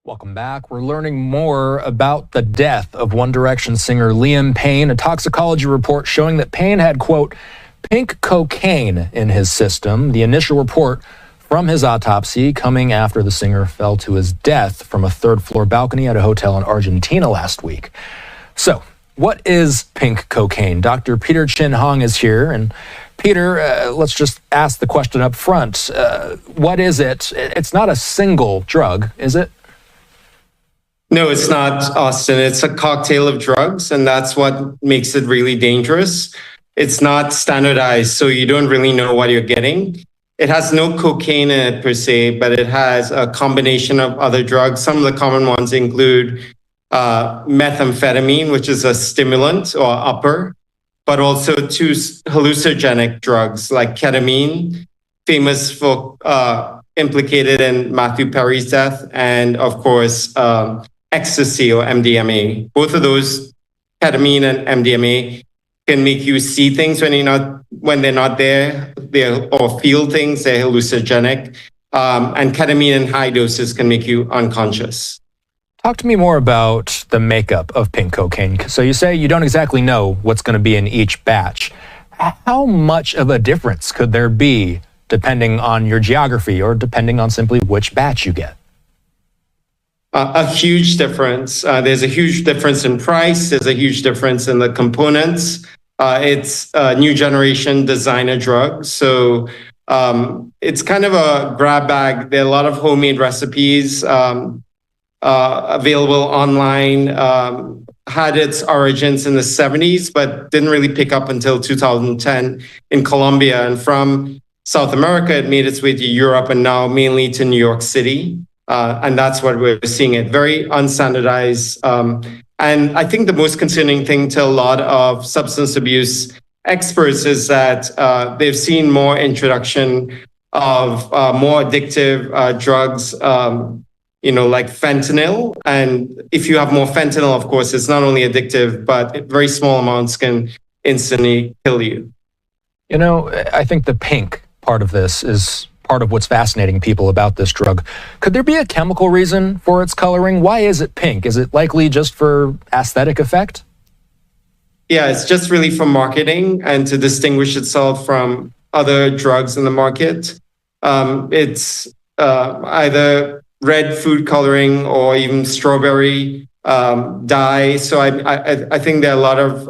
Welcome back. We're learning more about the death of One Direction singer Liam Payne. A toxicology report showing that Payne had, quote, pink cocaine in his system. The initial report from his autopsy coming after the singer fell to his death from a third-floor balcony at a hotel in Argentina last week. So, what is pink cocaine? Dr. Peter Chin Hong is here. And Peter, let's just ask the question up front. What is it? It's not a single drug, is it? No, it's not, Austin. It's a cocktail of drugs, and that's what makes it really dangerous. It's not standardized, so you don't really know what you're getting. It has no cocaine in it per se, but it has a combination of other drugs. Some of the common ones include methamphetamine, which is a stimulant or upper, but also two hallucinogenic drugs like ketamine, famous for implicated in Matthew Perry's death, and of course, ecstasy or MDMA. Both of those, ketamine and MDMA, can make you see things when they're not there, or feel things. They're hallucinogenic, and ketamine in high doses can make you unconscious. Talk to me more about the makeup of pink cocaine. So you say you don't exactly know what's going to be in each batch. How much of a difference could there be depending on your geography or depending on simply which batch you get? A huge difference. There's a huge difference in price. There's a huge difference in the components. It's a new generation designer drug. So it's kind of a grab bag. There are a lot of homemade recipes available online. Had its origins in the 70s, but didn't really pick up until 2010 in Colombia. And from South America, it made its way to Europe and now mainly to New York City. And that's what we're seeing it, very unstandardized. And I think the most concerning thing to a lot of substance abuse experts is that they've seen more introduction of more addictive drugs, like fentanyl. And if you have more fentanyl, of course, it's not only addictive, but very small amounts can instantly kill you. I think the pink part of this is part of what's fascinating people about this drug. Could there be a chemical reason for its coloring? Why is it pink? Is it likely just for aesthetic effect? Yeah, it's just really for marketing and to distinguish itself from other drugs in the market. It's either red food coloring or even strawberry dye. So I think there are a lot of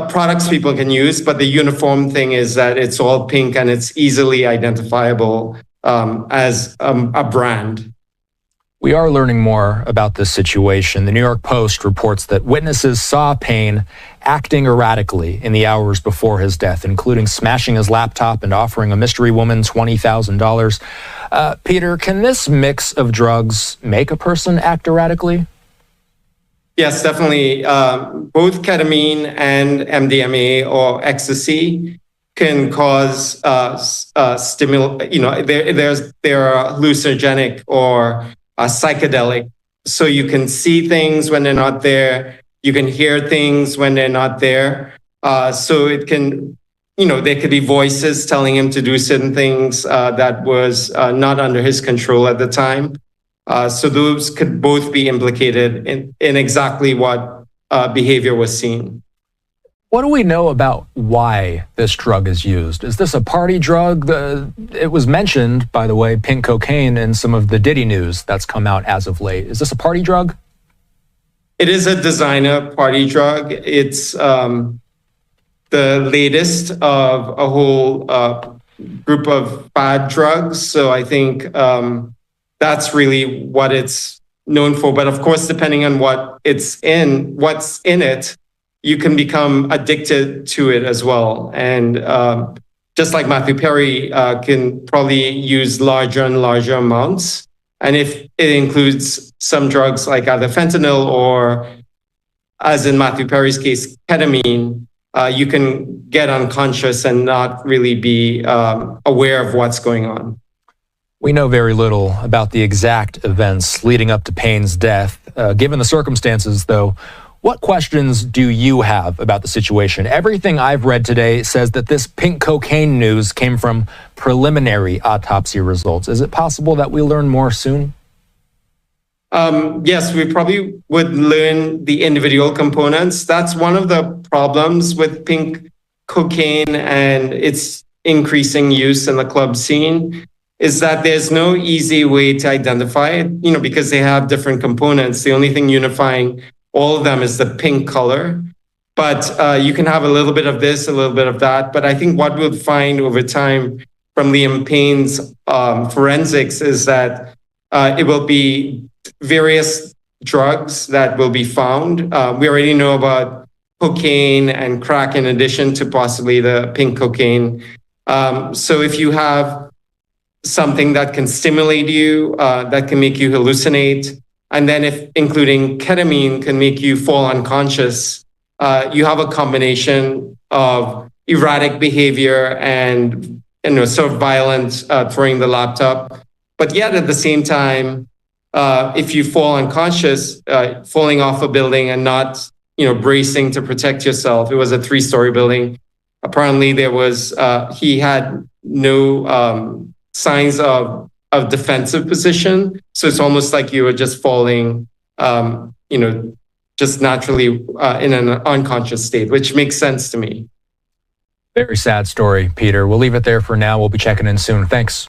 products people can use, but the uniform thing is that it's all pink and it's easily identifiable as a brand. We are learning more about this situation. The New York Post reports that witnesses saw Payne acting erratically in the hours before his death, including smashing his laptop and offering a mystery woman $20,000. Peter, can this mix of drugs make a person act erratically? Yes, definitely. Both ketamine and MDMA or ecstasy can cause they're hallucinogenic or psychedelic. So you can see things when they're not there. You can hear things when they're not there. So it can, there could be voices telling him to do certain things that was not under his control at the time. So those could both be implicated in exactly what behavior was seen. What do we know about why this drug is used? Is this a party drug? It was mentioned, by the way, pink cocaine in some of the Diddy news that's come out as of late. Is this a party drug? It is a designer party drug. It's the latest of a whole group of bad drugs. So I think that's really what it's known for. But of course, depending on what's in it, you can become addicted to it as well. And just like Matthew Perry can probably use larger and larger amounts. And if it includes some drugs like either fentanyl or, as in Matthew Perry's case, ketamine, you can get unconscious and not really be aware of what's going on. We know very little about the exact events leading up to Payne's death. Given the circumstances, though, what questions do you have about the situation? Everything I've read today says that this pink cocaine news came from preliminary autopsy results. Is it possible that we learn more soon? Yes, we probably would learn the individual components. That's one of the problems with pink cocaine and its increasing use in the club scene is that there's no easy way to identify it, because they have different components. The only thing unifying all of them is the pink color. But you can have a little bit of this, a little bit of that. But I think what we'll find over time from Liam Payne's forensics is that it will be various drugs that will be found. We already know about cocaine and crack in addition to possibly the pink cocaine. So if you have something that can stimulate you, that can make you hallucinate, and then if including ketamine can make you fall unconscious, you have a combination of erratic behavior and sort of violent, throwing the laptop. But yet at the same time, if you fall unconscious, falling off a building and not, bracing to protect yourself. It was a 3-story building. Apparently there was, he had no signs of defensive position. So it's almost like you were just falling, just naturally in an unconscious state, which makes sense to me. Very sad story, Peter. We'll leave it there for now. We'll be checking in soon. Thanks.